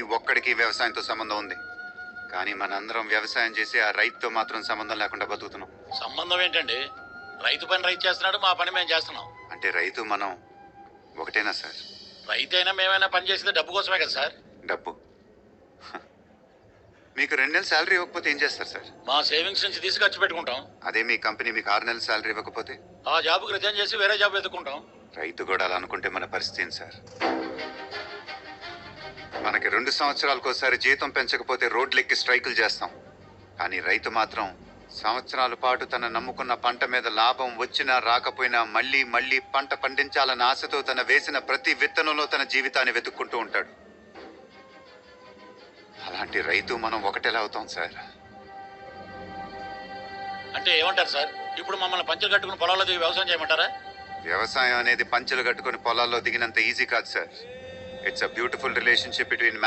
ఈ ఒక్కడికి వ్యవసాయంతో సంబంధం ఉంది, కానీ మనందరం వ్యవసాయం చేసి ఆ రైతుతో మాత్రం సంబంధం లేకుండా బతుకుతున్నాం. సంబంధం ఏంటండి? రైతు పని రైతు చేస్తున్నాడు, మా పని మేము చేస్తున్నాం. అంటే రైతు మనం ఒకటేనా సార్? రైతు అయినా మేమైనా పని చేసేది డబ్బు కోసమే కదా సార్. డబ్బు? హ. మీకు 2 నెలల శాలరీ ఇవ్వకపోతే ఏం చేస్తారు సార్? మా సేవింగ్స్ నుంచి తీసి ఖర్చు పెట్టుకుంటాం. అదే మీ కంపెనీ మీకు 6 నెలల శాలరీ ఇవ్వకపోతే? ఆ జాబ్కి రిజైన్ చేసి వేరే జాబ్ వెతుక్కుంటాం. రైతు కూడా అలా అనుకుంటే మన పరిస్థితి ఏంటి సార్? మనకి 2 సంవత్సరాలకోసారి జీతం పెంచకపోతే రోడ్లెక్కి స్ట్రైకులు చేస్తాం, కానీ రైతు మాత్రం సంవత్సరాల పాటు తన నమ్ముకున్న పంట మీద లాభం వచ్చినా రాకపోయినా మళ్ళీ మళ్ళీ పంట పండించాలన్న ఆశతో తన వేసిన ప్రతి విత్తనంలో తన జీవితాన్ని వెతుక్కుంటూ ఉంటాడు. అలాంటి రైతు మనం ఒకటేలా అవుతాం సార్? అంటే ఏమంటారు సార్? ఇప్పుడు మమ్మల్ని పంచలు కట్టుకుని పొలాల్లో దిగి వ్యవసాయం చేయమంటారా? వ్యవసాయం అనేది పంచెలు కట్టుకుని పొలాల్లో దిగినంత ఈజీ కాదు sir. It's a beautiful relationship between